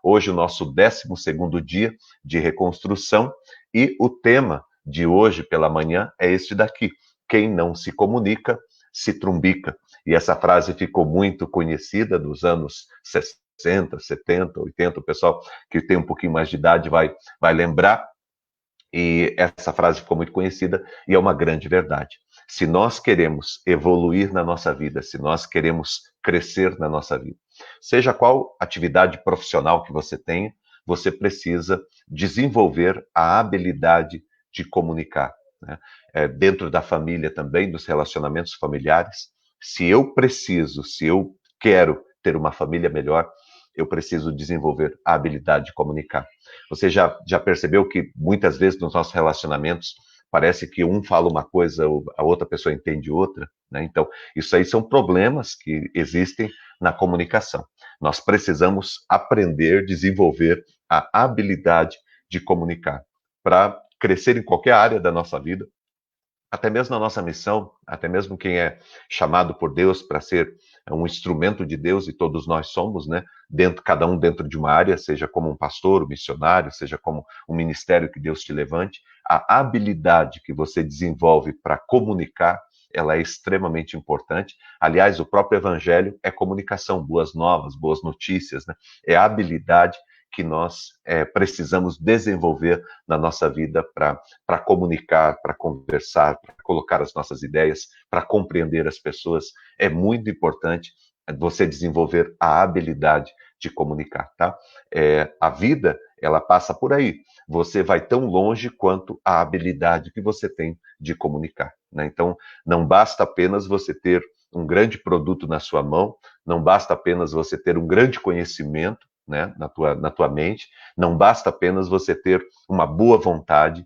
Hoje o nosso 12º dia de reconstrução e o tema de hoje pela manhã é este daqui: quem não se comunica, se trumbica. E essa frase ficou muito conhecida dos anos 60, 70, 80, o pessoal que tem um pouquinho mais de idade vai lembrar, e essa frase ficou muito conhecida e é uma grande verdade. Se nós queremos evoluir na nossa vida, se nós queremos crescer na nossa vida, seja qual atividade profissional que você tenha, você precisa desenvolver a habilidade de comunicar, né? Dentro da família também, dos relacionamentos familiares, se eu quero ter uma família melhor, eu preciso desenvolver a habilidade de comunicar. Você já percebeu que muitas vezes nos nossos relacionamentos parece que um fala uma coisa, a outra pessoa entende outra, né? Então, isso aí são problemas que existem na comunicação. Nós precisamos aprender, desenvolver a habilidade de comunicar para crescer em qualquer área da nossa vida, até mesmo na nossa missão, até mesmo quem é chamado por Deus para ser um instrumento de Deus, e todos nós somos, né? Cada um dentro de uma área, seja como um pastor, um missionário, seja como um ministério que Deus te levante, a habilidade que você desenvolve para comunicar, ela é extremamente importante. Aliás, o próprio evangelho é comunicação, boas novas, boas notícias, né? É a habilidade que nós precisamos desenvolver na nossa vida para comunicar, para conversar, para colocar as nossas ideias, para compreender as pessoas. É muito importante você desenvolver a habilidade de comunicar, tá? A vida, ela passa por aí. Você vai tão longe quanto a habilidade que você tem de comunicar, né? Então, não basta apenas você ter um grande produto na sua mão, não basta apenas você ter um grande conhecimento, né, na tua mente, não basta apenas você ter uma boa vontade,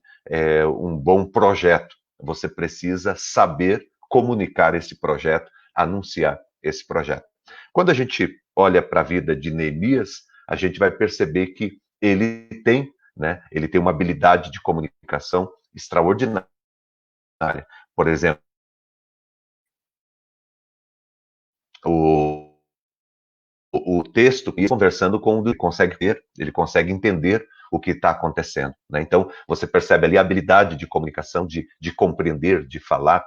um bom projeto. Você precisa saber comunicar esse projeto, anunciar esse projeto. Quando a gente olha para a vida de Neemias, a gente vai perceber que ele tem uma habilidade de comunicação extraordinária. Por exemplo, o, o texto e conversando com o ele consegue ver, ele consegue entender o que está acontecendo, né? Então, você percebe ali a habilidade de comunicação, de compreender, de falar.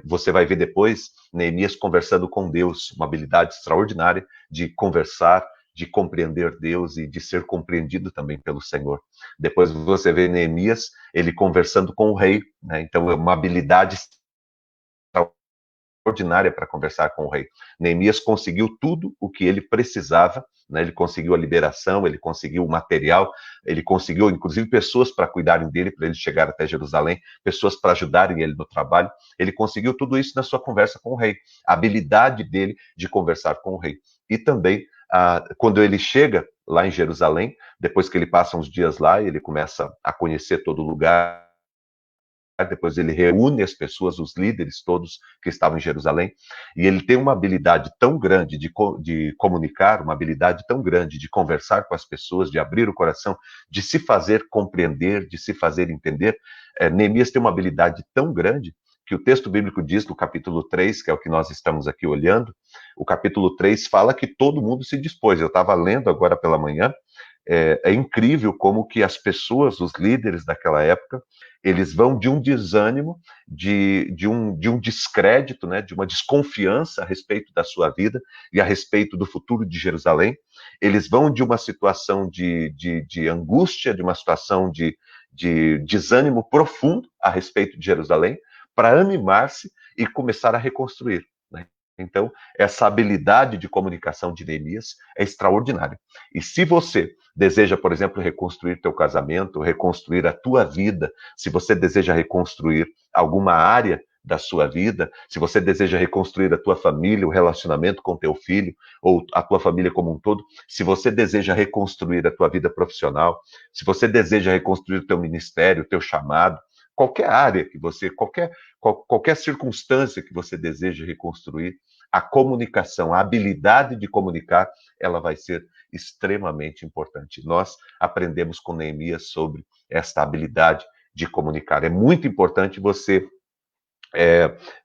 Você vai ver depois Neemias conversando com Deus, uma habilidade extraordinária de conversar, de compreender Deus e de ser compreendido também pelo Senhor. Depois você vê Neemias, ele conversando com o rei, né? Então, é uma habilidade extraordinária para conversar com o rei. Neemias conseguiu tudo o que ele precisava, né? Ele conseguiu a liberação, ele conseguiu o material, ele conseguiu, inclusive, pessoas para cuidarem dele, para ele chegar até Jerusalém, pessoas para ajudarem ele no trabalho. Ele conseguiu tudo isso na sua conversa com o rei, a habilidade dele de conversar com o rei. E também, quando ele chega lá em Jerusalém, depois que ele passa uns dias lá, ele começa a conhecer todo o lugar, depois ele reúne as pessoas, os líderes todos que estavam em Jerusalém, e ele tem uma habilidade tão grande de comunicar, uma habilidade tão grande de conversar com as pessoas, de abrir o coração, de se fazer compreender, de se fazer entender. Neemias tem uma habilidade tão grande que o texto bíblico diz, no capítulo 3, que é o que nós estamos aqui olhando, o capítulo 3 fala que todo mundo se dispôs. Eu estava lendo agora pela manhã, é incrível como que as pessoas, os líderes daquela época, eles vão de um desânimo, de um descrédito, né, de uma desconfiança a respeito da sua vida e a respeito do futuro de Jerusalém. Eles vão de uma situação de angústia, de uma situação de desânimo profundo a respeito de Jerusalém, para animar-se e começar a reconstruir, né? Então, essa habilidade de comunicação de Neemias é extraordinária. E se você deseja, por exemplo, reconstruir teu casamento, reconstruir a tua vida, se você deseja reconstruir alguma área da sua vida, se você deseja reconstruir a tua família, o relacionamento com teu filho, ou a tua família como um todo, se você deseja reconstruir a tua vida profissional, se você deseja reconstruir o teu ministério, o teu chamado, qualquer área que você, qualquer circunstância que você deseja reconstruir, a comunicação, a habilidade de comunicar, ela vai ser extremamente importante. Nós aprendemos com Neemias sobre esta habilidade de comunicar. É muito importante você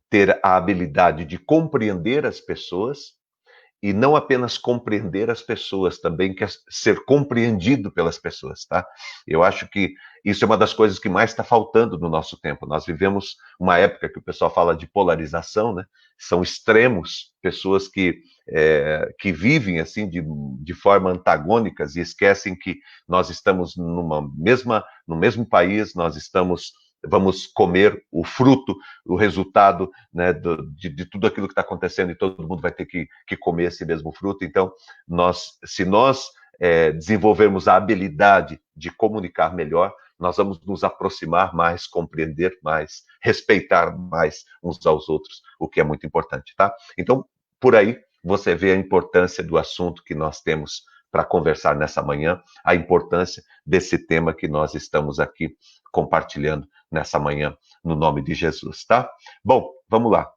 ter a habilidade de compreender as pessoas e não apenas compreender as pessoas, também quer ser compreendido pelas pessoas, tá? Eu acho que isso é uma das coisas que mais está faltando no nosso tempo. Nós vivemos uma época que o pessoal fala de polarização, né? São extremos, pessoas que vivem assim de forma antagônicas e esquecem que nós estamos no mesmo país, vamos comer o fruto, o resultado, né, de tudo aquilo que está acontecendo, e todo mundo vai ter que comer esse mesmo fruto. Então, se nós desenvolvermos a habilidade de comunicar melhor, nós vamos nos aproximar mais, compreender mais, respeitar mais uns aos outros, o que é muito importante, tá? Então, por aí, você vê a importância do assunto que nós temos para conversar nessa manhã, a importância desse tema que nós estamos aqui compartilhando nessa manhã, no nome de Jesus, tá? Bom, vamos lá.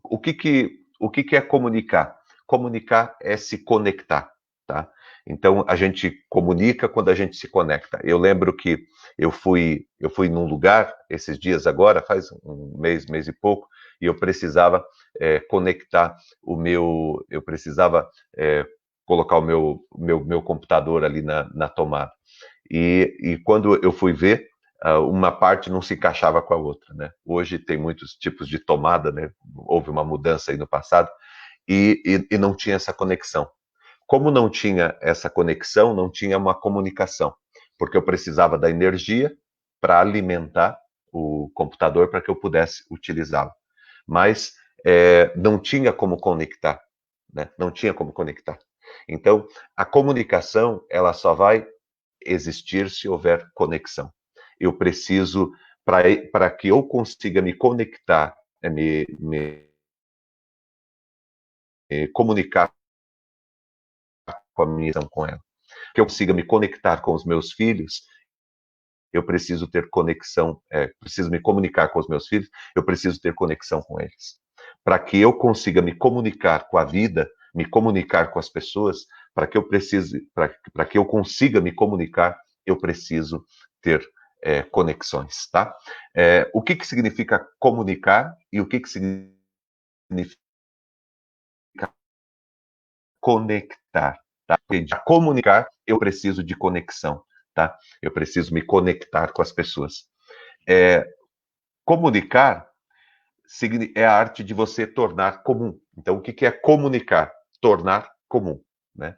O que é comunicar? Comunicar é se conectar, tá? Então, a gente comunica quando a gente se conecta. Eu lembro que eu fui num lugar, esses dias agora, faz um mês e pouco, e eu precisava conectar eu precisava colocar o meu computador ali na tomada. E quando eu fui ver, uma parte não se encaixava com a outra, né? Hoje tem muitos tipos de tomada, né? Houve uma mudança aí no passado, e não tinha essa conexão. Como não tinha essa conexão, não tinha uma comunicação, porque eu precisava da energia para alimentar o computador para que eu pudesse utilizá-lo. Mas não tinha como conectar, né? Não tinha como conectar. Então, a comunicação, ela só vai existir se houver conexão. Eu preciso, para que eu consiga me conectar, me comunicar com a minha missão com ela, que eu consiga me conectar com os meus filhos, eu preciso ter conexão, preciso me comunicar com os meus filhos, eu preciso ter conexão com eles. Para que eu consiga me comunicar com a vida, me comunicar com as pessoas, para que eu consiga me comunicar, eu preciso ter conexões, tá? O que significa comunicar e o que significa conectar, tá? Para comunicar, eu preciso de conexão, tá? Eu preciso me conectar com as pessoas. Comunicar é a arte de você tornar comum. Então, o que é comunicar? Tornar comum, né?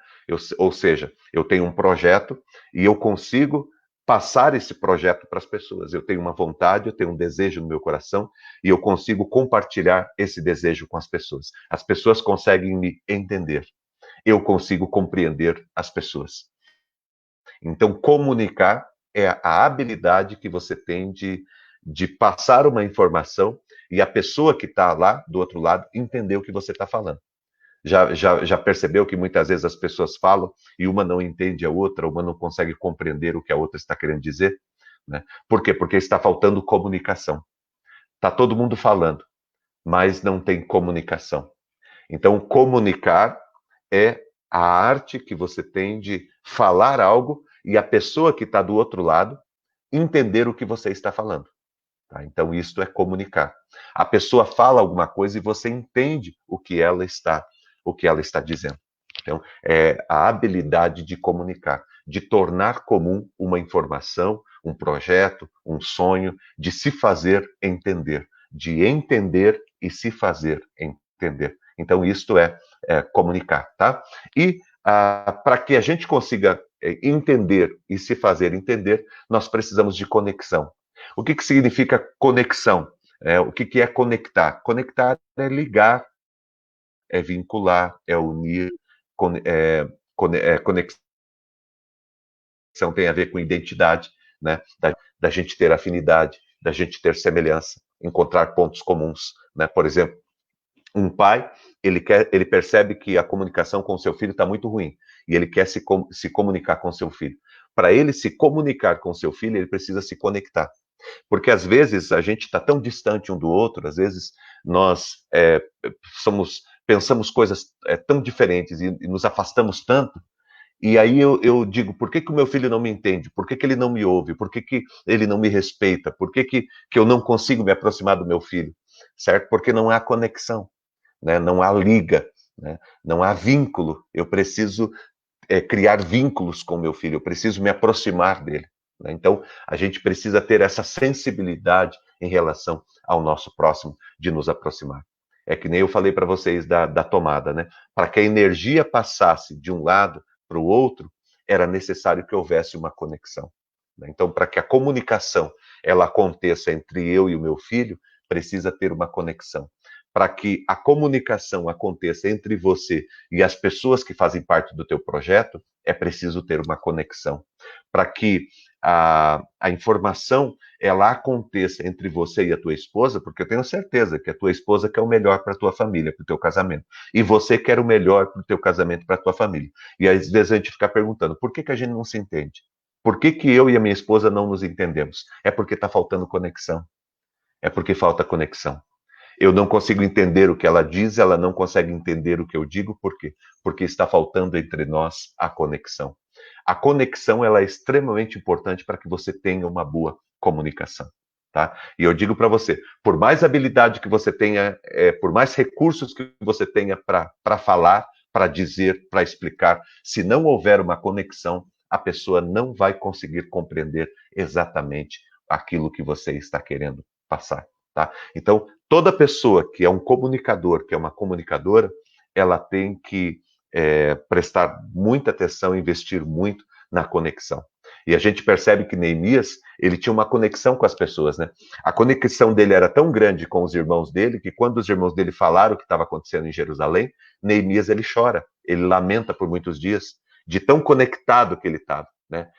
Ou seja, eu tenho um projeto e eu consigo passar esse projeto para as pessoas. Eu tenho uma vontade, eu tenho um desejo no meu coração e eu consigo compartilhar esse desejo com as pessoas. As pessoas conseguem me entender. Eu consigo compreender as pessoas. Então, comunicar é a habilidade que você tem de passar uma informação e a pessoa que está lá do outro lado entender o que você está falando. Já percebeu que muitas vezes as pessoas falam e uma não entende a outra, uma não consegue compreender o que a outra está querendo dizer? Né? Por quê? Porque está faltando comunicação. Está todo mundo falando, mas não tem comunicação. Então, comunicar é a arte que você tem de falar algo e a pessoa que está do outro lado entender o que você está falando. Tá? Então, isto é comunicar. A pessoa fala alguma coisa e você entende o que ela está dizendo. Então, é a habilidade de comunicar, de tornar comum uma informação, um projeto, um sonho, de se fazer entender, de entender e se fazer entender. Então, isto é comunicar, tá? E para que a gente consiga entender e se fazer entender, nós precisamos de conexão. O que significa conexão? O que é conectar? Conectar é ligar, é vincular, é unir. Conexão tem a ver com identidade, né? Da gente ter afinidade, da gente ter semelhança, encontrar pontos comuns, né? Por exemplo, um pai, ele percebe que a comunicação com o seu filho está muito ruim e ele quer se comunicar com o seu filho. Para ele se comunicar com o seu filho, ele precisa se conectar. Porque às vezes a gente está tão distante um do outro, às vezes nós pensamos coisas tão diferentes e nos afastamos tanto. E aí eu digo, por que o meu filho não me entende? Por que ele não me ouve? Por que ele não me respeita? Por que eu não consigo me aproximar do meu filho? Certo? Porque não há conexão. né? Não há liga, né? Não há vínculo. Eu preciso criar vínculos com meu filho, eu preciso me aproximar dele, né? Então, a gente precisa ter essa sensibilidade em relação ao nosso próximo, de nos aproximar. É que nem eu falei para vocês da tomada, né? Para que a energia passasse de um lado para o outro, era necessário que houvesse uma conexão, né? Então, para que a comunicação ela aconteça entre eu e o meu filho, precisa ter uma conexão. Para que a comunicação aconteça entre você e as pessoas que fazem parte do teu projeto, é preciso ter uma conexão. Para que a informação ela aconteça entre você e a tua esposa, porque eu tenho certeza que a tua esposa quer o melhor para a tua família, para o teu casamento. E você quer o melhor para o teu casamento, para a tua família. E às vezes a gente fica perguntando, por que a gente não se entende? Por que eu e a minha esposa não nos entendemos? É porque está faltando conexão. É porque falta conexão. Eu não consigo entender o que ela diz, ela não consegue entender o que eu digo, por quê? Porque está faltando entre nós a conexão. A conexão ela é extremamente importante para que você tenha uma boa comunicação, tá? E eu digo para você, por mais habilidade que você tenha, por mais recursos que você tenha para falar, para dizer, para explicar, se não houver uma conexão, a pessoa não vai conseguir compreender exatamente aquilo que você está querendo passar, tá? Então, toda pessoa que é um comunicador, que é uma comunicadora, ela tem que prestar muita atenção, investir muito na conexão. E a gente percebe que Neemias, ele tinha uma conexão com as pessoas, né? A conexão dele era tão grande com os irmãos dele, que quando os irmãos dele falaram o que estava acontecendo em Jerusalém, Neemias, ele chora, ele lamenta por muitos dias, de tão conectado que ele estava, né?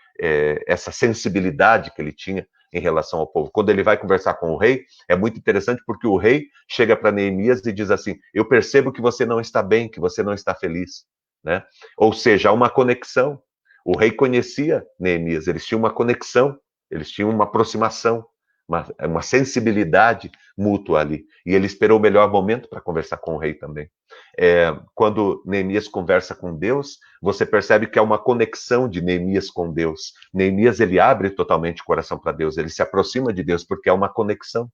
Essa sensibilidade que ele tinha em relação ao povo. Quando ele vai conversar com o rei, é muito interessante porque o rei chega para Neemias e diz assim: eu percebo que você não está bem, que você não está feliz, né? Ou seja, há uma conexão. O rei conhecia Neemias, eles tinham uma conexão, eles tinham uma aproximação, uma sensibilidade mútua ali. E ele esperou o melhor momento para conversar com o rei também. Quando Neemias conversa com Deus, você percebe que há uma conexão de Neemias com Deus. Neemias, ele abre totalmente o coração para Deus, ele se aproxima de Deus porque há uma conexão.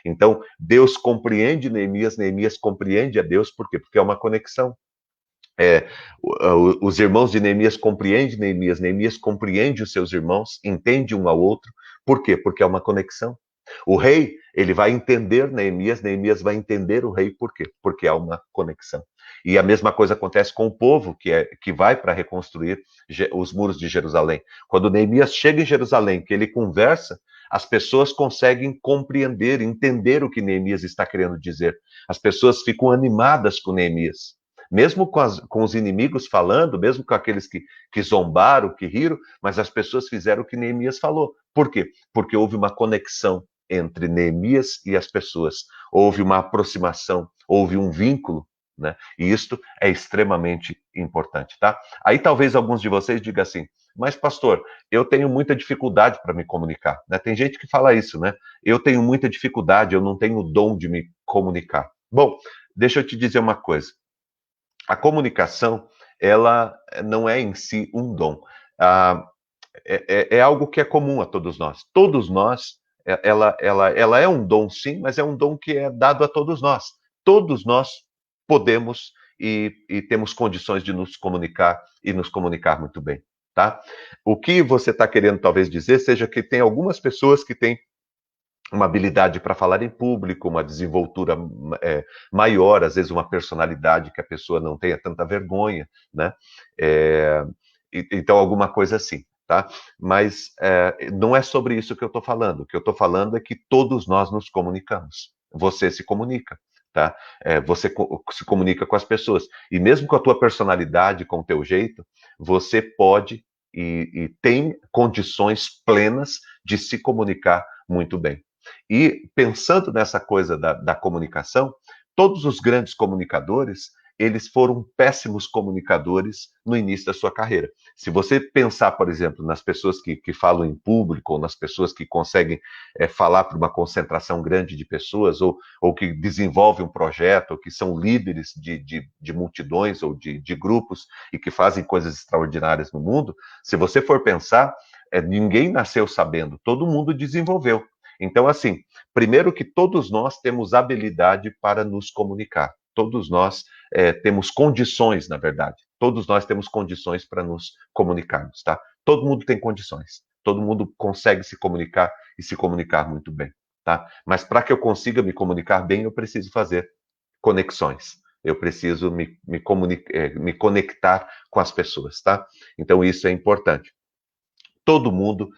Então, Deus compreende Neemias, Neemias compreende a Deus, por quê? Porque é uma conexão. Os irmãos de Neemias compreendem Neemias, Neemias compreende os seus irmãos, entende um ao outro. Por quê? Porque é uma conexão. O rei, ele vai entender Neemias, Neemias vai entender o rei, por quê? Porque há uma conexão. E a mesma coisa acontece com o povo que vai para reconstruir os muros de Jerusalém. Quando Neemias chega em Jerusalém, que ele conversa, as pessoas conseguem compreender, entender o que Neemias está querendo dizer. As pessoas ficam animadas com Neemias. Mesmo com os inimigos falando, mesmo com aqueles que zombaram, que riram, mas as pessoas fizeram o que Neemias falou. Por quê? Porque houve uma conexão entre Neemias e as pessoas. Houve uma aproximação, houve um vínculo, né? E isto é extremamente importante, tá? Aí talvez alguns de vocês digam assim, mas pastor, eu tenho muita dificuldade para me comunicar, né? Tem gente que fala isso, né? Eu tenho muita dificuldade, eu não tenho o dom de me comunicar. Bom, deixa eu te dizer uma coisa. A comunicação, ela não é em si um dom. Ah, é algo que é comum a todos nós. Todos nós, ela é um dom, sim, mas é um dom que é dado a todos nós. Todos nós podemos e temos condições de nos comunicar e nos comunicar muito bem, tá? O que você está querendo talvez dizer seja que tem algumas pessoas que têm uma habilidade para falar em público, uma desenvoltura maior, às vezes uma personalidade que a pessoa não tenha tanta vergonha, né? Então, alguma coisa assim, tá? Mas não é sobre isso que eu estou falando. O que eu estou falando é que todos nós nos comunicamos. Você se comunica, tá? Você se comunica com as pessoas. E mesmo com a tua personalidade, com o teu jeito, você pode e tem condições plenas de se comunicar muito bem. E pensando nessa coisa da comunicação, todos os grandes comunicadores, eles foram péssimos comunicadores no início da sua carreira. Se você pensar, por exemplo, nas pessoas que falam em público, ou nas pessoas que conseguem falar para uma concentração grande de pessoas, ou que desenvolvem um projeto, ou que são líderes de multidões ou de grupos e que fazem coisas extraordinárias no mundo, se você for pensar, ninguém nasceu sabendo, todo mundo desenvolveu. Então, assim, primeiro que todos nós temos habilidade para nos comunicar. Todos nós temos condições, na verdade. Todos nós temos condições para nos comunicarmos, tá? Todo mundo tem condições. Todo mundo consegue se comunicar e se comunicar muito bem, tá? Mas para que eu consiga me comunicar bem, eu preciso fazer conexões. Eu preciso me conectar com as pessoas, tá? Então isso é importante. Todo mundo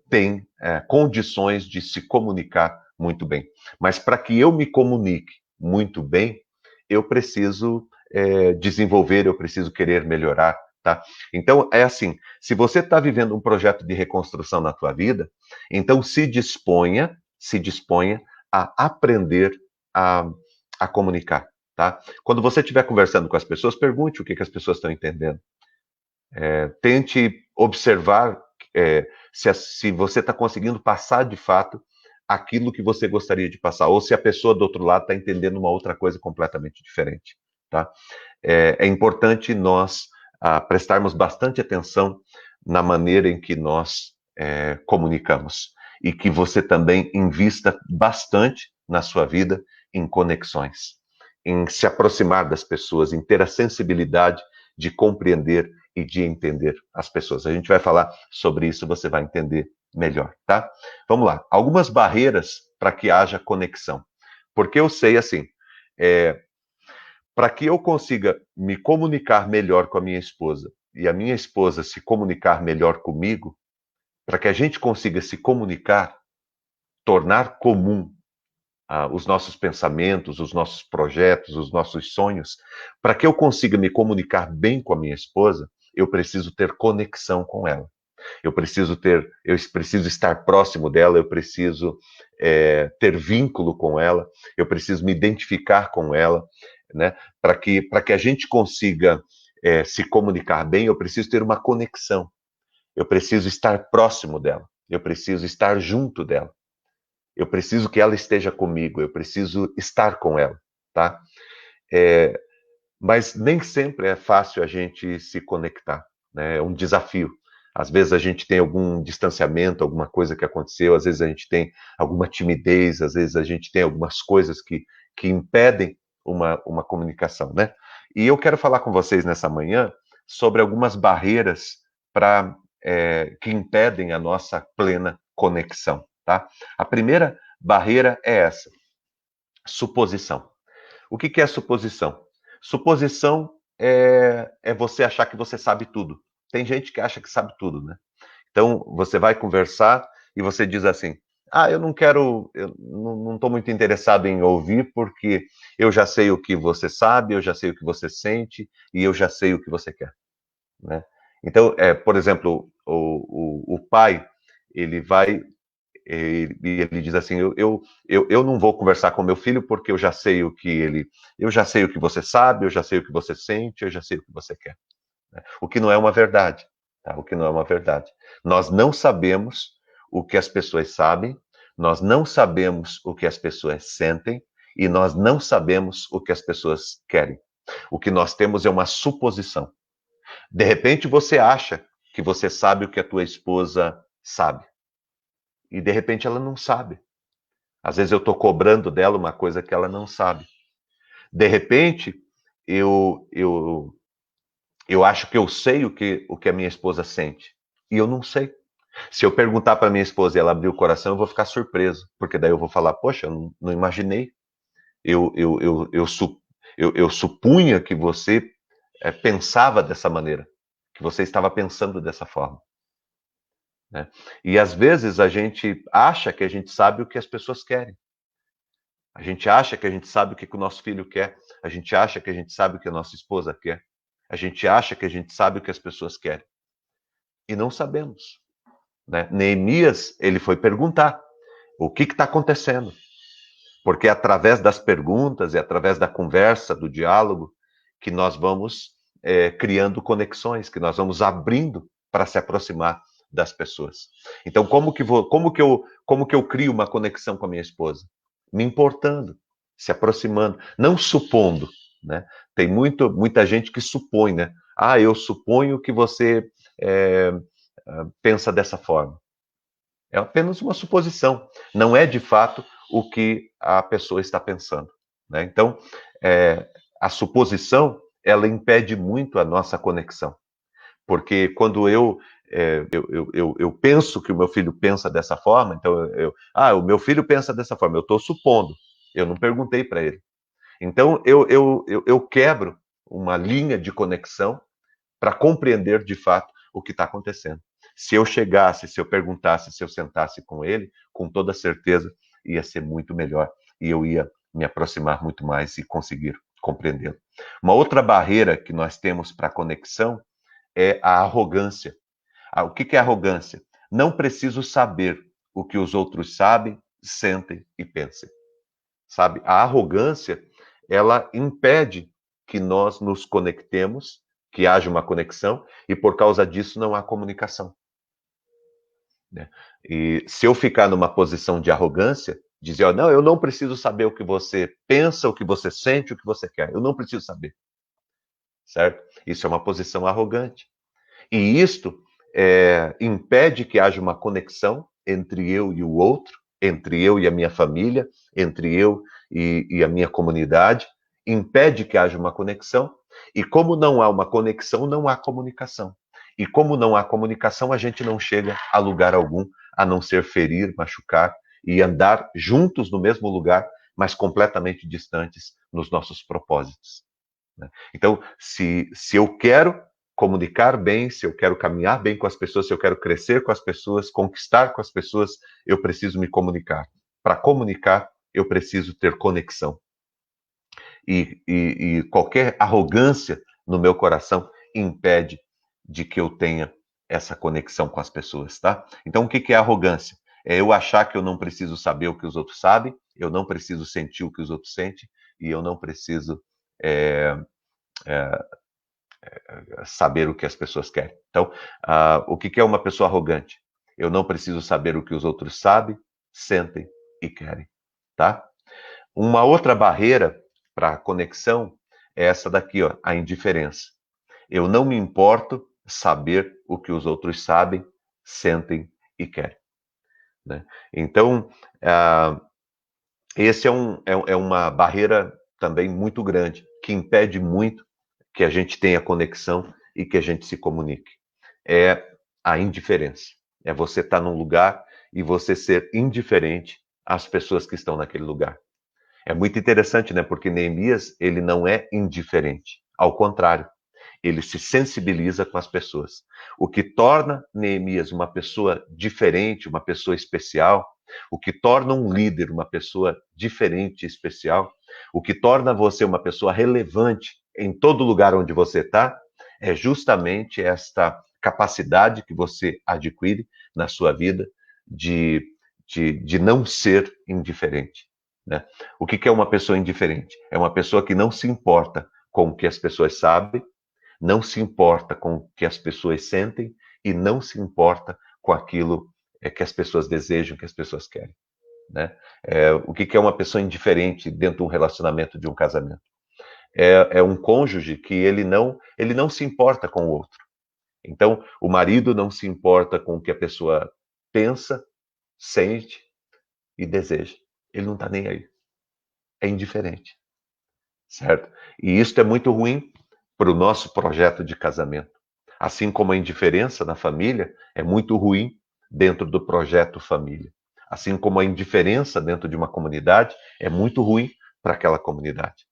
tem condições de se comunicar muito bem. Mas para que eu me comunique muito bem, eu preciso desenvolver, eu preciso querer melhorar, tá? Então, é assim, se você está vivendo um projeto de reconstrução na tua vida, então se disponha a aprender a, a comunicar, tá? Quando você estiver conversando com as pessoas, pergunte o que as pessoas estão entendendo. Tente observar se você está conseguindo passar de fato aquilo que você gostaria de passar, ou se a pessoa do outro lado está entendendo uma outra coisa completamente diferente, tá? É importante nós prestarmos bastante atenção na maneira em que nós comunicamos e que você também invista bastante na sua vida em conexões, em se aproximar das pessoas, em ter a sensibilidade de compreender e de entender as pessoas. A gente vai falar sobre isso, você vai entender melhor, tá? Vamos lá. Algumas barreiras para que haja conexão. Porque eu sei assim, para que eu consiga me comunicar melhor com a minha esposa e a minha esposa se comunicar melhor comigo, para que a gente consiga se comunicar, tornar comum os nossos pensamentos, os nossos projetos, os nossos sonhos, para que eu consiga me comunicar bem com a minha esposa, eu preciso ter conexão com ela. Eu preciso estar próximo dela, eu preciso ter vínculo com ela, eu preciso me identificar com ela, né? Para que a gente consiga se comunicar bem, eu preciso ter uma conexão. Eu preciso estar próximo dela, eu preciso estar junto dela. Eu preciso que ela esteja comigo, eu preciso estar com ela, tá? Mas nem sempre é fácil a gente se conectar, né? É um desafio. Às vezes a gente tem algum distanciamento, alguma coisa que aconteceu, às vezes a gente tem alguma timidez, às vezes a gente tem algumas coisas que impedem uma comunicação, né? E eu quero falar com vocês nessa manhã sobre algumas barreiras que impedem a nossa plena conexão, tá? A primeira barreira é essa: suposição. O que é suposição? Suposição é você achar que você sabe tudo. Tem gente que acha que sabe tudo, né? Então, você vai conversar e você diz assim: eu não quero, eu não estou muito interessado em ouvir, porque eu já sei o que você sabe, eu já sei o que você sente e eu já sei o que você quer, né? Então, por exemplo, o pai, ele vai ele diz assim: eu não vou conversar com meu filho porque eu já sei o que você sabe, eu já sei o que você sente, eu já sei o que você quer, né? O que não é uma verdade, tá? O que não é uma verdade. Nós não sabemos o que as pessoas sabem, nós não sabemos o que as pessoas sentem e nós não sabemos o que as pessoas querem. O que nós temos é uma suposição. De repente você acha que você sabe o que a tua esposa sabe. E de repente ela não sabe. Às vezes eu estou cobrando dela uma coisa que ela não sabe. De repente, eu acho que eu sei o que a minha esposa sente. E eu não sei. Se eu perguntar para minha esposa e ela abrir o coração, eu vou ficar surpreso. Porque daí eu vou falar: poxa, eu não imaginei. Eu, eu, eu, eu, su, eu supunha que você pensava dessa maneira. Que você estava pensando dessa forma, né? E às vezes a gente acha que a gente sabe o que as pessoas querem. A gente acha que a gente sabe o que o nosso filho quer. A gente acha que a gente sabe o que a nossa esposa quer. A gente acha que a gente sabe o que as pessoas querem. E não sabemos, né? Neemias, ele foi perguntar o que está acontecendo. Porque é através das perguntas, é através da conversa, do diálogo, que nós vamos criando conexões, que nós vamos abrindo para se aproximar das pessoas. Então, como que eu crio uma conexão com a minha esposa? Me importando, se aproximando, não supondo, né? Tem muita gente que supõe, né? Eu suponho que você pensa dessa forma. É apenas uma suposição. Não é de fato o que a pessoa está pensando, né? Então, a suposição, ela impede muito a nossa conexão. Porque quando eu penso que o meu filho pensa dessa forma, então o meu filho pensa dessa forma, eu estou supondo, eu não perguntei para ele. Então eu quebro uma linha de conexão para compreender de fato o que está acontecendo. Se eu chegasse, se eu perguntasse, se eu sentasse com ele, com toda certeza ia ser muito melhor e eu ia me aproximar muito mais e conseguir compreendê-lo. Uma outra barreira que nós temos para a conexão é a arrogância. O que é arrogância? Não preciso saber o que os outros sabem, sentem e pensam. Sabe? A arrogância, ela impede que nós nos conectemos, que haja uma conexão, e por causa disso não há comunicação. Né? E se eu ficar numa posição de arrogância, dizer, não, eu não preciso saber o que você pensa, o que você sente, o que você quer. Eu não preciso saber. Certo? Isso é uma posição arrogante. E isto impede que haja uma conexão entre eu e o outro, entre eu e a minha família, entre eu e a minha comunidade, impede que haja uma conexão. E como não há uma conexão, não há comunicação. E como não há comunicação, a gente não chega a lugar algum, a não ser ferir, machucar e andar juntos no mesmo lugar, mas completamente distantes nos nossos propósitos. Né? Então, se eu quero comunicar bem, se eu quero caminhar bem com as pessoas, se eu quero crescer com as pessoas, conquistar com as pessoas, eu preciso me comunicar. Para comunicar, eu preciso ter conexão. E qualquer arrogância no meu coração impede de que eu tenha essa conexão com as pessoas, tá? Então, o que é arrogância? É eu achar que eu não preciso saber o que os outros sabem, eu não preciso sentir o que os outros sentem, e eu não preciso saber o que as pessoas querem. Então, o que é uma pessoa arrogante? Eu não preciso saber o que os outros sabem, sentem e querem, tá? Uma outra barreira para a conexão é essa daqui, ó, a indiferença. Eu não me importo saber o que os outros sabem, sentem e querem. Né? Então, esse é uma barreira também muito grande, que impede muito que a gente tenha conexão e que a gente se comunique. É a indiferença. É você estar num lugar e você ser indiferente às pessoas que estão naquele lugar. É muito interessante, né? Porque Neemias, ele não é indiferente. Ao contrário, ele se sensibiliza com as pessoas. O que torna Neemias uma pessoa diferente, uma pessoa especial, o que torna um líder uma pessoa diferente e especial, o que torna você uma pessoa relevante em todo lugar onde você está, é justamente esta capacidade que você adquire na sua vida de não ser indiferente. Né? O que é uma pessoa indiferente? É uma pessoa que não se importa com o que as pessoas sabem, não se importa com o que as pessoas sentem e não se importa com aquilo que as pessoas desejam, que as pessoas querem. Né? O que é uma pessoa indiferente dentro de um relacionamento, de um casamento? É um cônjuge que ele não se importa com o outro. Então, o marido não se importa com o que a pessoa pensa, sente e deseja. Ele não está nem aí. É indiferente. Certo? E isso é muito ruim para o nosso projeto de casamento. Assim como a indiferença na família é muito ruim dentro do projeto família. Assim como a indiferença dentro de uma comunidade é muito ruim para aquela comunidade.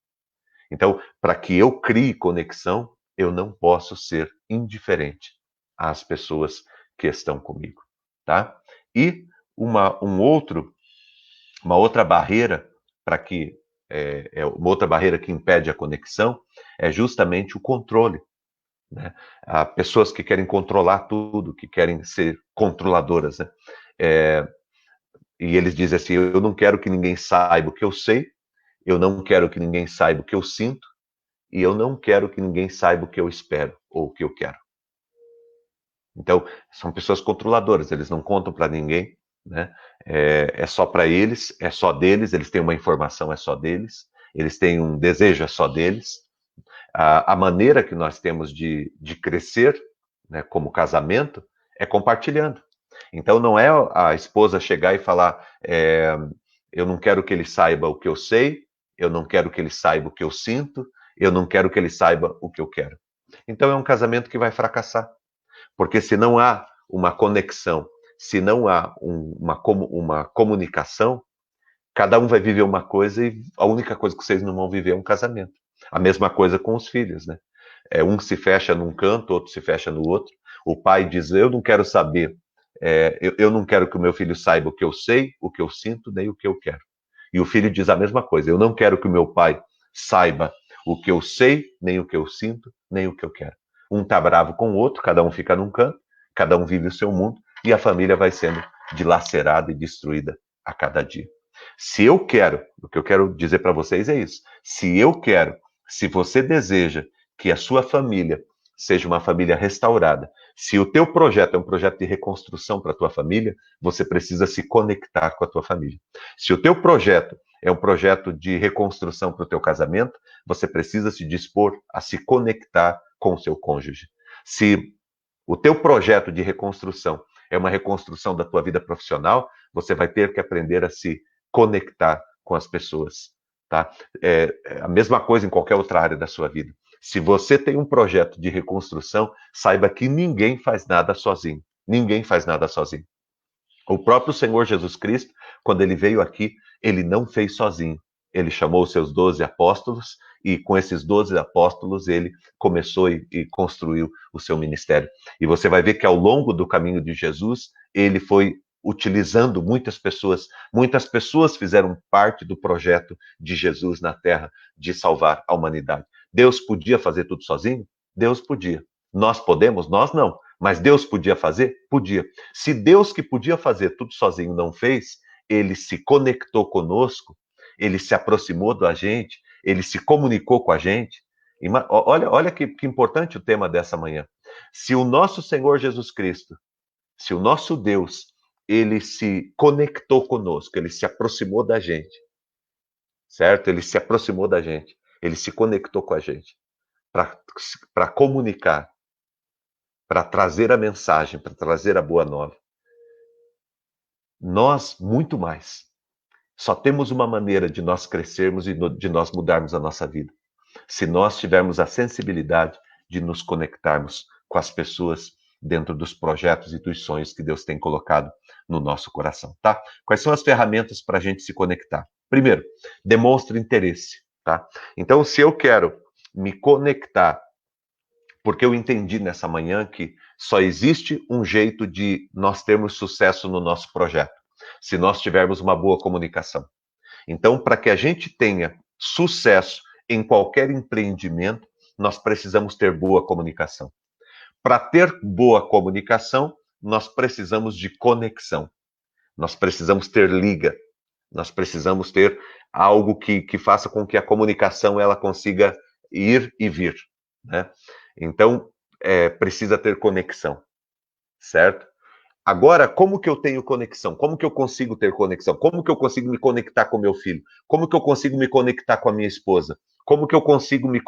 Então, para que eu crie conexão, eu não posso ser indiferente às pessoas que estão comigo, tá? E uma outra barreira para que uma outra barreira que impede a conexão é justamente o controle. Né? Há pessoas que querem controlar tudo, que querem ser controladoras. Né? E eles dizem assim: eu não quero que ninguém saiba o que eu sei, eu não quero que ninguém saiba o que eu sinto, e eu não quero que ninguém saiba o que eu espero ou o que eu quero. Então, são pessoas controladoras, eles não contam para ninguém, né? É só para eles, é só deles, eles têm uma informação, é só deles, eles têm um desejo, é só deles. A maneira que nós temos de crescer, né, como casamento, é compartilhando. Então, não é a esposa chegar e falar, eu não quero que ele saiba o que eu sei, eu não quero que ele saiba o que eu sinto, eu não quero que ele saiba o que eu quero. Então é um casamento que vai fracassar. Porque se não há uma conexão, se não há uma comunicação, cada um vai viver uma coisa e a única coisa que vocês não vão viver é um casamento. A mesma coisa com os filhos, né? Um se fecha num canto, outro se fecha no outro. O pai diz, eu não quero saber, eu não quero que o meu filho saiba o que eu sei, o que eu sinto, nem o que eu quero. E o filho diz a mesma coisa, eu não quero que o meu pai saiba o que eu sei, nem o que eu sinto, nem o que eu quero. Um tá bravo com o outro, cada um fica num canto, cada um vive o seu mundo, e a família vai sendo dilacerada e destruída a cada dia. Se eu quero, o que eu quero dizer para vocês é isso. Se eu quero, se você deseja que a sua família seja uma família restaurada, se o teu projeto é um projeto de reconstrução para a tua família, você precisa se conectar com a tua família. Se o teu projeto é um projeto de reconstrução para o teu casamento, você precisa se dispor a se conectar com o seu cônjuge. Se o teu projeto de reconstrução é uma reconstrução da tua vida profissional, você vai ter que aprender a se conectar com as pessoas, tá? É a mesma coisa em qualquer outra área da sua vida. Se você tem um projeto de reconstrução, saiba que ninguém faz nada sozinho. Ninguém faz nada sozinho. O próprio Senhor Jesus Cristo, quando ele veio aqui, ele não fez sozinho. Ele chamou os seus 12 apóstolos e com esses 12 apóstolos ele começou e construiu o seu ministério. E você vai ver que ao longo do caminho de Jesus, ele foi utilizando muitas pessoas. Muitas pessoas fizeram parte do projeto de Jesus na terra de salvar a humanidade. Deus podia fazer tudo sozinho? Deus podia. Nós podemos? Nós não. Mas Deus podia fazer? Podia. Se Deus que podia fazer tudo sozinho não fez, ele se conectou conosco, ele se aproximou da gente, ele se comunicou com a gente. Olha que importante o tema dessa manhã. Se o nosso Senhor Jesus Cristo, se o nosso Deus, ele se conectou conosco, ele se aproximou da gente, certo? Ele se aproximou da gente, ele se conectou com a gente para comunicar, para trazer a mensagem, para trazer a boa nova. Nós, muito mais. Só temos uma maneira de nós crescermos e de nós mudarmos a nossa vida. Se nós tivermos a sensibilidade de nos conectarmos com as pessoas dentro dos projetos e dos sonhos que Deus tem colocado no nosso coração, tá? Quais são as ferramentas para a gente se conectar? Primeiro, demonstre interesse, tá? Então, se eu quero me conectar, porque eu entendi nessa manhã que só existe um jeito de nós termos sucesso no nosso projeto, se nós tivermos uma boa comunicação. Então, para que a gente tenha sucesso em qualquer empreendimento, nós precisamos ter boa comunicação. Para ter boa comunicação, nós precisamos de conexão. Nós precisamos ter liga. Nós precisamos ter algo que faça com que a comunicação ela consiga ir e vir, né? Então, precisa ter conexão, certo? Agora, como que eu tenho conexão? Como que eu consigo ter conexão? Como que eu consigo me conectar com meu filho? Como que eu consigo me conectar com a minha esposa? Como que eu consigo me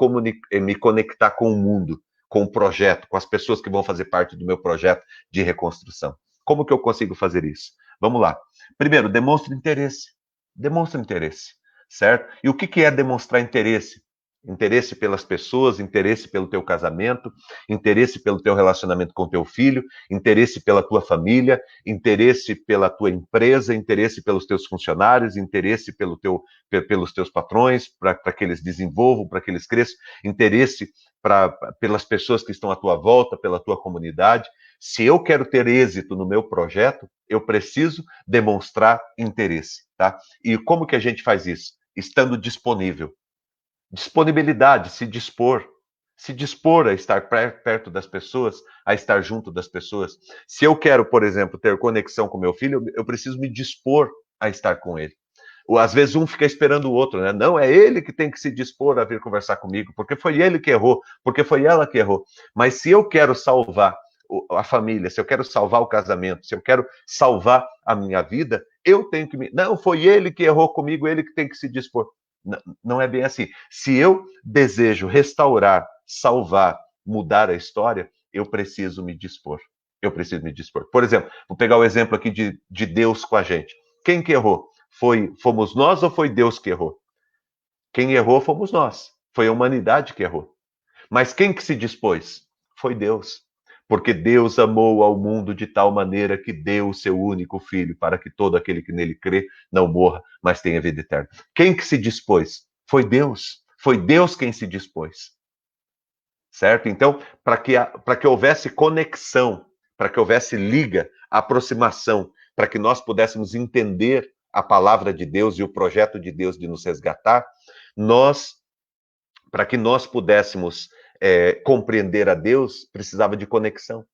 conectar com o mundo, com o projeto, com as pessoas que vão fazer parte do meu projeto de reconstrução? Como que eu consigo fazer isso? Vamos lá. Primeiro, demonstre interesse. Demonstre interesse, certo? E o que é demonstrar interesse? Interesse pelas pessoas, interesse pelo teu casamento, interesse pelo teu relacionamento com teu filho, interesse pela tua família, interesse pela tua empresa, interesse pelos teus funcionários, interesse pelos teus patrões, para que eles desenvolvam, para que eles cresçam, interesse pelas pessoas que estão à tua volta, pela tua comunidade. Se eu quero ter êxito no meu projeto, eu preciso demonstrar interesse, tá? E como que a gente faz isso? Estando disponível. Disponibilidade, se dispor. Se dispor a estar perto das pessoas, a estar junto das pessoas. Se eu quero, por exemplo, ter conexão com meu filho, eu preciso me dispor a estar com ele. Ou, às vezes um fica esperando o outro, né? Não, é ele que tem que se dispor a vir conversar comigo, porque foi ele que errou, porque foi ela que errou. Mas se eu quero salvar a família, se eu quero salvar o casamento, se eu quero salvar a minha vida, eu tenho que me... Não, foi ele que errou comigo, ele que tem que se dispor. Não é bem assim. Se eu desejo restaurar, salvar, mudar a história, eu preciso me dispor. Eu preciso me dispor. Por exemplo, vou pegar o exemplo aqui de Deus com a gente. Quem que errou? Fomos nós ou foi Deus que errou? Quem errou fomos nós. Foi a humanidade que errou. Mas quem que se dispôs? Foi Deus. Porque Deus amou ao mundo de tal maneira que deu o seu único filho, para que todo aquele que nele crê não morra, mas tenha vida eterna. Quem que se dispôs? Foi Deus. Foi Deus quem se dispôs. Certo? Então, para que houvesse conexão, para que houvesse liga, aproximação, para que nós pudéssemos entender a palavra de Deus e o projeto de Deus de nos resgatar, para que nós pudéssemos compreender a Deus, precisava de conexão.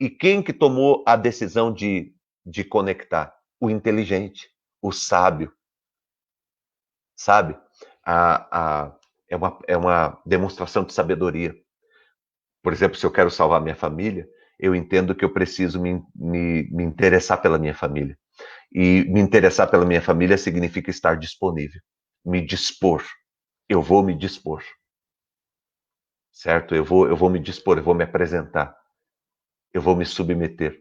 E quem que tomou a decisão de conectar? O inteligente, o sábio, sabe? É uma demonstração de sabedoria. Por exemplo, se eu quero salvar minha família, eu entendo que eu preciso me interessar pela minha família. E me interessar pela minha família significa estar disponível, me dispor. Eu vou me dispor, certo? Eu vou me dispor, eu vou me apresentar, eu vou me submeter.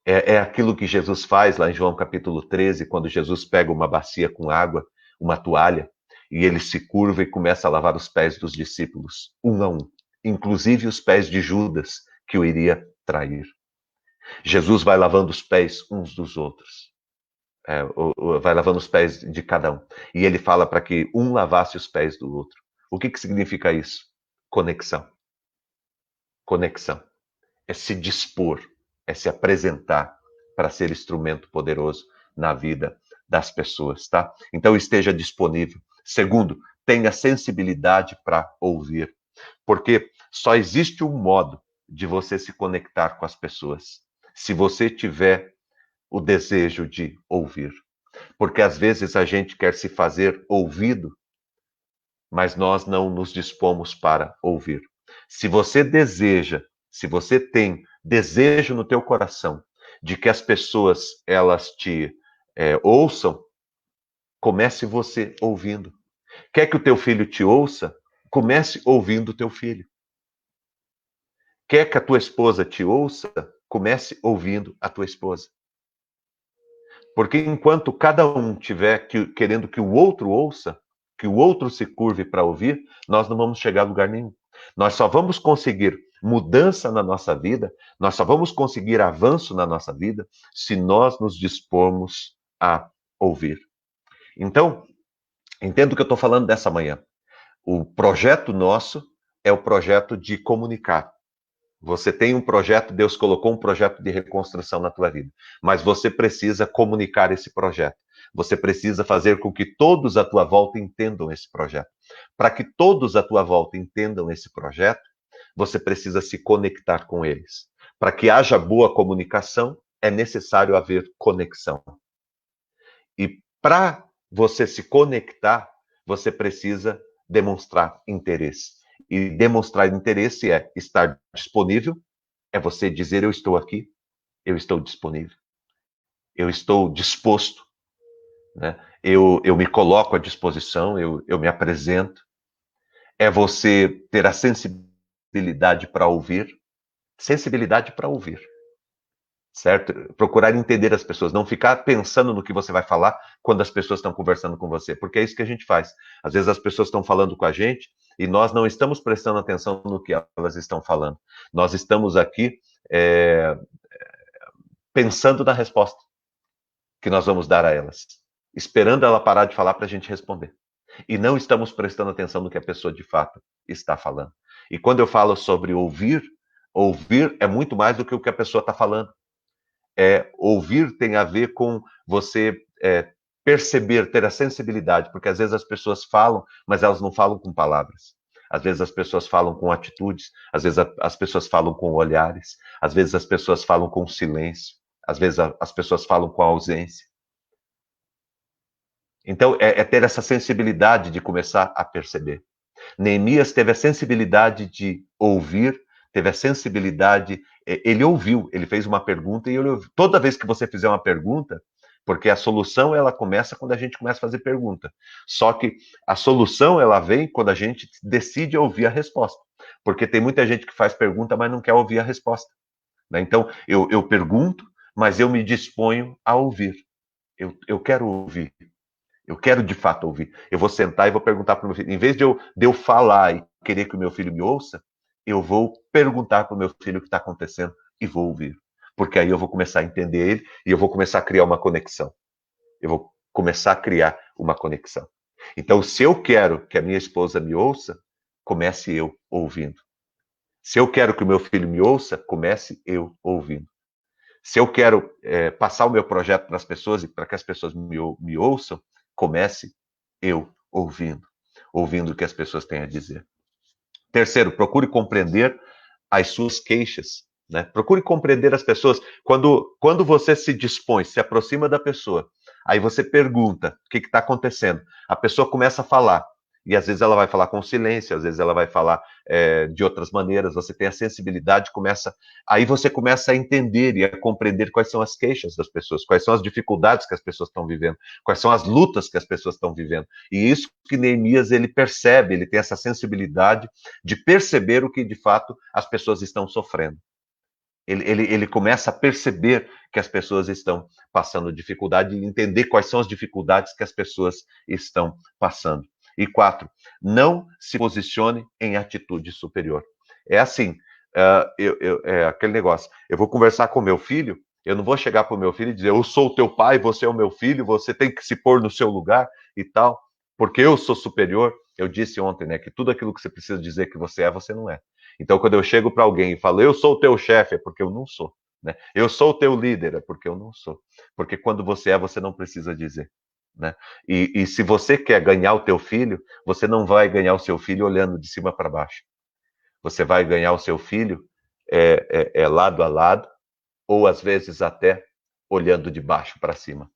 É aquilo que Jesus faz lá em João capítulo 13, quando Jesus pega uma bacia com água, uma toalha, e ele se curva e começa a lavar os pés dos discípulos, um a um, inclusive os pés de Judas, que o iria trair. Jesus vai lavando os pés uns dos outros. Vai lavando os pés de cada um. E ele fala para que um lavasse os pés do outro. O que significa isso? Conexão. Conexão. É se dispor, é se apresentar para ser instrumento poderoso na vida das pessoas, tá? Então esteja disponível. Segundo, tenha sensibilidade para ouvir, porque só existe um modo de você se conectar com as pessoas, se você tiver o desejo de ouvir. Porque às vezes a gente quer se fazer ouvido, mas nós não nos dispomos para ouvir. Se você deseja, se você tem desejo no teu coração de que as pessoas elas te ouçam, comece você ouvindo. Quer que o teu filho te ouça? Comece ouvindo o teu filho. Quer que a tua esposa te ouça? Comece ouvindo a tua esposa. Porque enquanto cada um tiver querendo que o outro ouça, que o outro se curve para ouvir, nós não vamos chegar a lugar nenhum. Nós só vamos conseguir mudança na nossa vida, nós só vamos conseguir avanço na nossa vida se nós nos dispormos a ouvir. Então, entendo o que eu estou falando dessa manhã. O projeto nosso é o projeto de comunicar. Você tem um projeto, Deus colocou um projeto de reconstrução na tua vida, mas você precisa comunicar esse projeto. Você precisa fazer com que todos à tua volta entendam esse projeto. Para que todos à tua volta entendam esse projeto, você precisa se conectar com eles. Para que haja boa comunicação, é necessário haver conexão. E para você se conectar, você precisa demonstrar interesse. E demonstrar interesse é estar disponível, é você dizer: eu estou aqui, eu estou disponível, eu estou disposto, né? Eu me coloco à disposição, eu me apresento. É você ter a sensibilidade para ouvir, certo? Procurar entender as pessoas, não ficar pensando no que você vai falar quando as pessoas estão conversando com você, porque é isso que a gente faz. Às vezes as pessoas estão falando com a gente e nós não estamos prestando atenção no que elas estão falando. Nós estamos aqui pensando na resposta que nós vamos dar a elas, esperando ela parar de falar para a gente responder. E não estamos prestando atenção no que a pessoa de fato está falando. E quando eu falo sobre ouvir, ouvir é muito mais do que o que a pessoa está falando. Ouvir tem a ver com você perceber, ter a sensibilidade, porque às vezes as pessoas falam, mas elas não falam com palavras. Às vezes as pessoas falam com atitudes, às vezes as pessoas falam com olhares, às vezes as pessoas falam com silêncio, às vezes as pessoas falam com ausência. Então, ter essa sensibilidade de começar a perceber. Neemias teve a sensibilidade de ouvir, teve a sensibilidade, ele ouviu, ele fez uma pergunta e ele ouviu. Toda vez que você fizer uma pergunta, porque a solução ela começa quando a gente começa a fazer pergunta. Só que a solução ela vem quando a gente decide ouvir a resposta. Porque tem muita gente que faz pergunta, mas não quer ouvir a resposta. Né? Então, eu pergunto, mas eu me disponho a ouvir. Eu quero ouvir. Eu quero de fato ouvir. Eu vou sentar e vou perguntar para o meu filho. Em vez de eu falar e querer que o meu filho me ouça, eu vou perguntar para o meu filho o que está acontecendo e vou ouvir. Porque aí eu vou começar a entender ele e eu vou começar a criar uma conexão. Eu vou começar a criar uma conexão. Então, se eu quero que a minha esposa me ouça, comece eu ouvindo. Se eu quero que o meu filho me ouça, comece eu ouvindo. Se eu quero passar o meu projeto para as pessoas e para que as pessoas me ouçam, comece eu ouvindo. Ouvindo o que as pessoas têm a dizer. Terceiro, procure compreender as suas queixas. Né? Procure compreender as pessoas. Quando você se dispõe, se aproxima da pessoa, aí você pergunta o que está acontecendo. A pessoa começa a falar. E às vezes ela vai falar com silêncio, às vezes ela vai falar de outras maneiras. Você tem a sensibilidade, aí você começa a entender e a compreender quais são as queixas das pessoas, quais são as dificuldades que as pessoas estão vivendo, quais são as lutas que as pessoas estão vivendo. E isso que Neemias ele percebe, ele tem essa sensibilidade de perceber o que de fato as pessoas estão sofrendo. Ele começa a perceber que as pessoas estão passando dificuldade e entender quais são as dificuldades que as pessoas estão passando. E 4, não se posicione em atitude superior. É assim, é aquele negócio. Eu vou conversar com meu filho, eu não vou chegar para o meu filho e dizer, eu sou o teu pai, você é o meu filho, você tem que se pôr no seu lugar e tal, porque eu sou superior. Eu disse ontem, né, que tudo aquilo que você precisa dizer que você não é. Então, quando eu chego para alguém e falo, eu sou o teu chefe, é porque eu não sou. Né? Eu sou o teu líder, é porque eu não sou. Porque quando você não precisa dizer. Né? E se você quer ganhar o teu filho, você não vai ganhar o seu filho olhando de cima para baixo. Você vai ganhar o seu filho lado a lado, ou às vezes até olhando de baixo para cima.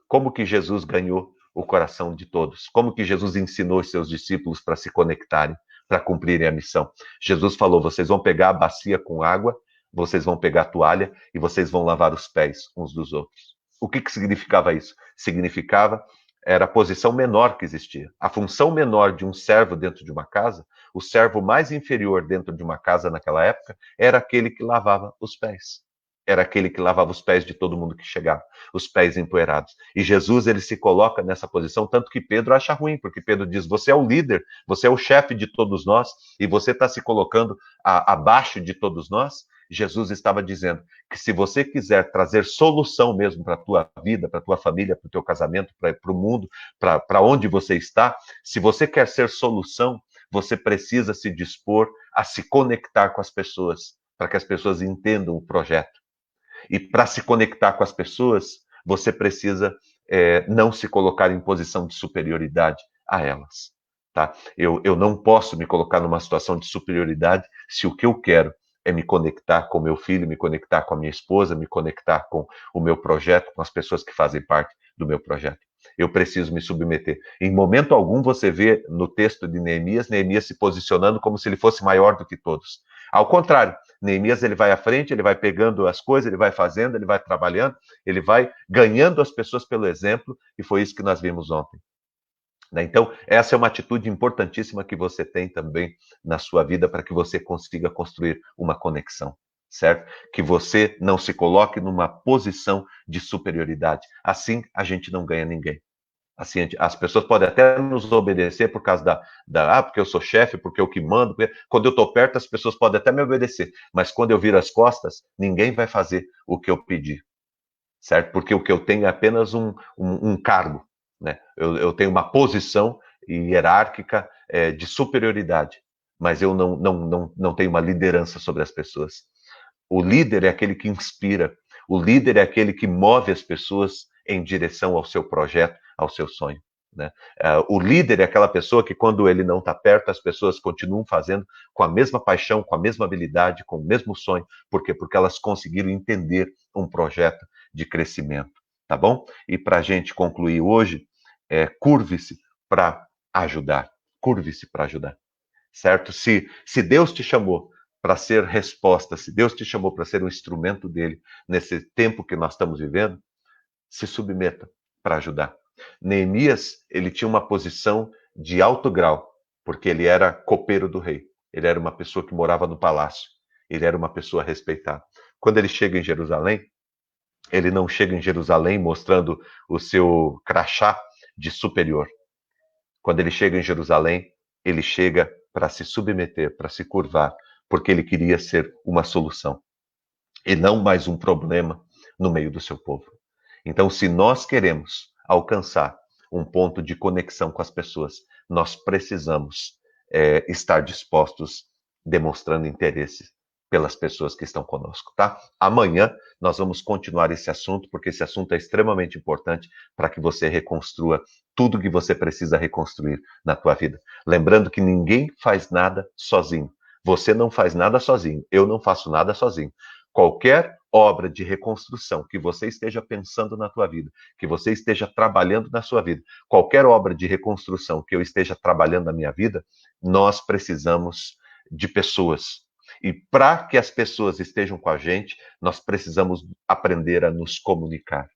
Como que Jesus ganhou o coração de todos? Como que Jesus ensinou os seus discípulos para se conectarem, para cumprirem a missão? Jesus falou: vocês vão pegar a bacia com água, vocês vão pegar a toalha e vocês vão lavar os pés uns dos outros. O que significava isso? Significava era a posição menor que existia. A função menor de um servo dentro de uma casa, o servo mais inferior dentro de uma casa naquela época, era aquele que lavava os pés. Era aquele que lavava os pés de todo mundo que chegava, os pés empoeirados. E Jesus, ele se coloca nessa posição, tanto que Pedro acha ruim, porque Pedro diz, você é o líder, você é o chefe de todos nós, e você está se colocando abaixo de todos nós. Jesus estava dizendo que se você quiser trazer solução mesmo para a tua vida, para a tua família, para o teu casamento, para o mundo, para onde você está, se você quer ser solução, você precisa se dispor a se conectar com as pessoas, para que as pessoas entendam o projeto. E para se conectar com as pessoas, você precisa não se colocar em posição de superioridade a elas. Tá? Eu não posso me colocar numa situação de superioridade se o que eu quero é me conectar com meu filho, me conectar com a minha esposa, me conectar com o meu projeto, com as pessoas que fazem parte do meu projeto. Eu preciso me submeter. Em momento algum você vê no texto de Neemias, Neemias se posicionando como se ele fosse maior do que todos. Ao contrário, Neemias ele vai à frente, ele vai pegando as coisas, ele vai fazendo, ele vai trabalhando, ele vai ganhando as pessoas pelo exemplo, e foi isso que nós vimos ontem. Então, essa é uma atitude importantíssima que você tem também na sua vida para que você consiga construir uma conexão, certo? Que você não se coloque numa posição de superioridade. Assim, a gente não ganha ninguém. Assim, as pessoas podem até nos obedecer por causa porque eu sou chefe, porque eu que mando. Quando eu estou perto, as pessoas podem até me obedecer. Mas quando eu viro as costas, ninguém vai fazer o que eu pedi, certo? Porque o que eu tenho é apenas um cargo, né? Eu tenho uma posição hierárquica de superioridade, mas eu não tenho uma liderança sobre as pessoas. O líder é aquele que inspira, o líder é aquele que move as pessoas em direção ao seu projeto, ao seu sonho. Né? O líder é aquela pessoa que, quando ele não está perto, as pessoas continuam fazendo com a mesma paixão, com a mesma habilidade, com o mesmo sonho. Por quê? Porque elas conseguiram entender um projeto de crescimento. Tá bom? E para a gente concluir hoje, curve-se para ajudar. Curve-se para ajudar. Certo? Se Deus te chamou para ser resposta, se Deus te chamou para ser um instrumento dele nesse tempo que nós estamos vivendo, se submeta para ajudar. Neemias, ele tinha uma posição de alto grau, porque ele era copeiro do rei. Ele era uma pessoa que morava no palácio. Ele era uma pessoa respeitada. Quando ele chega em Jerusalém, ele não chega em Jerusalém mostrando o seu crachá de superior. Quando ele chega em Jerusalém, ele chega para se submeter, para se curvar, porque ele queria ser uma solução e não mais um problema no meio do seu povo. Então, se nós queremos alcançar um ponto de conexão com as pessoas, nós precisamos estar dispostos, demonstrando interesse pelas pessoas que estão conosco, tá? Amanhã nós vamos continuar esse assunto, porque esse assunto é extremamente importante para que você reconstrua tudo que você precisa reconstruir na tua vida. Lembrando que ninguém faz nada sozinho. Você não faz nada sozinho, eu não faço nada sozinho. Qualquer obra de reconstrução que você esteja pensando na tua vida, que você esteja trabalhando na sua vida, qualquer obra de reconstrução que eu esteja trabalhando na minha vida, nós precisamos de pessoas. E para que as pessoas estejam com a gente, nós precisamos aprender a nos comunicar,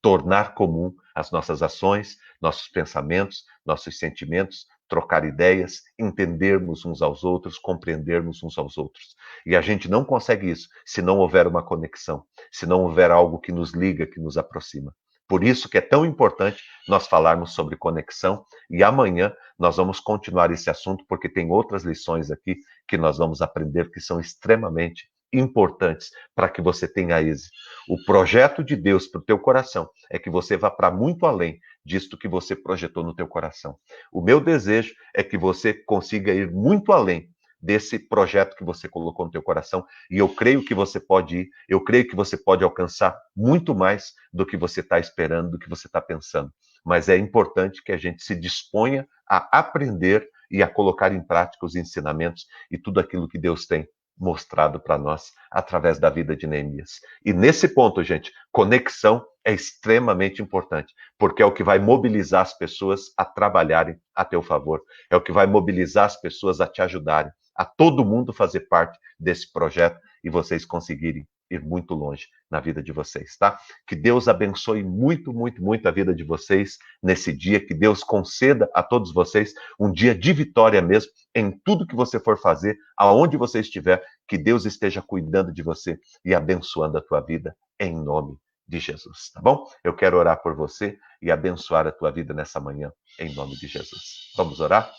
tornar comum as nossas ações, nossos pensamentos, nossos sentimentos, trocar ideias, entendermos uns aos outros, compreendermos uns aos outros. E a gente não consegue isso se não houver uma conexão, se não houver algo que nos liga, que nos aproxima. Por isso que é tão importante nós falarmos sobre conexão e amanhã nós vamos continuar esse assunto porque tem outras lições aqui que nós vamos aprender que são extremamente importantes para que você tenha êxito. O projeto de Deus para o teu coração é que você vá para muito além disto que você projetou no teu coração. O meu desejo é que você consiga ir muito além desse projeto que você colocou no teu coração, e eu creio que você pode ir, eu creio que você pode alcançar muito mais do que você está esperando, do que você está pensando. Mas é importante que a gente se disponha a aprender e a colocar em prática os ensinamentos e tudo aquilo que Deus tem mostrado para nós através da vida de Neemias. E nesse ponto, gente, conexão é extremamente importante, porque é o que vai mobilizar as pessoas a trabalharem a teu favor, é o que vai mobilizar as pessoas a te ajudarem, a todo mundo fazer parte desse projeto e vocês conseguirem ir muito longe na vida de vocês, tá? Que Deus abençoe muito, muito, muito a vida de vocês nesse dia, que Deus conceda a todos vocês um dia de vitória mesmo, em tudo que você for fazer, aonde você estiver, que Deus esteja cuidando de você e abençoando a tua vida, em nome de Jesus, tá bom? Eu quero orar por você e abençoar a tua vida nessa manhã, em nome de Jesus. Vamos orar?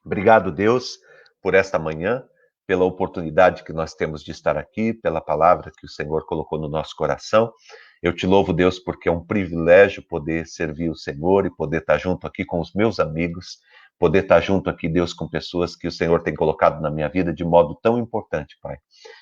Obrigado, Deus, por esta manhã, pela oportunidade que nós temos de estar aqui, pela palavra que o Senhor colocou no nosso coração. Eu te louvo, Deus, porque é um privilégio poder servir o Senhor e poder estar junto aqui com os meus amigos, poder estar junto aqui, Deus, com pessoas que o Senhor tem colocado na minha vida de modo tão importante, Pai.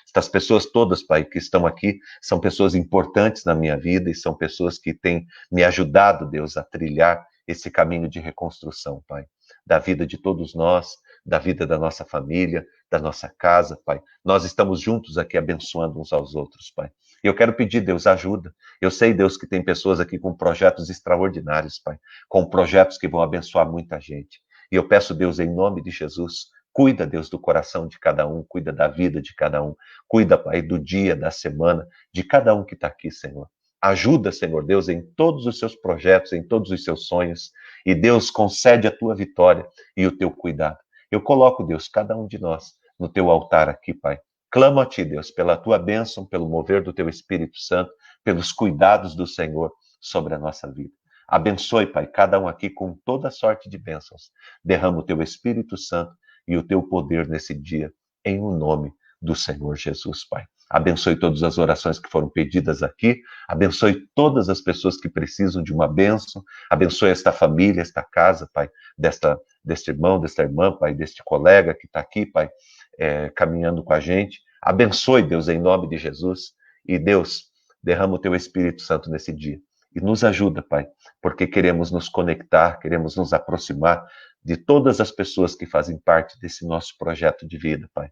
Estas pessoas todas, Pai, que estão aqui, são pessoas importantes na minha vida e são pessoas que têm me ajudado, Deus, a trilhar esse caminho de reconstrução, Pai, da vida de todos nós, da vida da nossa família, da nossa casa, Pai. Nós estamos juntos aqui abençoando uns aos outros, Pai. E eu quero pedir, Deus, ajuda. Eu sei, Deus, que tem pessoas aqui com projetos extraordinários, Pai, com projetos que vão abençoar muita gente. E eu peço, Deus, em nome de Jesus, cuida, Deus, do coração de cada um, cuida da vida de cada um, cuida, Pai, do dia, da semana, de cada um que está aqui, Senhor. Ajuda, Senhor Deus, em todos os seus projetos, em todos os seus sonhos. E Deus, concede a tua vitória e o teu cuidado. Eu coloco, Deus, cada um de nós no teu altar aqui, Pai. Clamo a ti, Deus, pela tua bênção, pelo mover do teu Espírito Santo, pelos cuidados do Senhor sobre a nossa vida. Abençoe, Pai, cada um aqui com toda sorte de bênçãos. Derrama o teu Espírito Santo e o teu poder nesse dia, em o nome do Senhor Jesus, Pai. Abençoe todas as orações que foram pedidas aqui, abençoe todas as pessoas que precisam de uma bênção, abençoe esta família, esta casa, Pai, deste irmão, desta irmã, Pai, deste colega que está aqui, Pai, caminhando com a gente. Abençoe, Deus, em nome de Jesus. E, Deus, derrama o teu Espírito Santo nesse dia. E nos ajuda, Pai, porque queremos nos conectar, queremos nos aproximar de todas as pessoas que fazem parte desse nosso projeto de vida, Pai.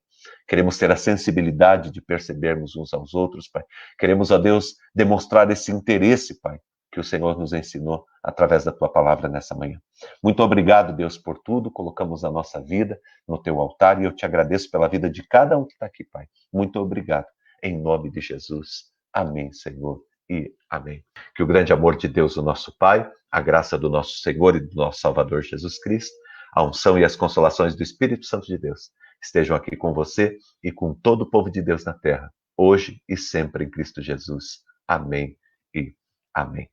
Queremos ter a sensibilidade de percebermos uns aos outros, Pai. Queremos, ó Deus, demonstrar esse interesse, Pai, que o Senhor nos ensinou através da tua palavra nessa manhã. Muito obrigado, Deus, por tudo. Colocamos a nossa vida no teu altar e eu te agradeço pela vida de cada um que está aqui, Pai. Muito obrigado. Em nome de Jesus. Amém, Senhor. E amém. Que o grande amor de Deus, o nosso Pai, a graça do nosso Senhor e do nosso Salvador Jesus Cristo, a unção e as consolações do Espírito Santo de Deus estejam aqui com você e com todo o povo de Deus na terra, hoje e sempre em Cristo Jesus. Amém e amém.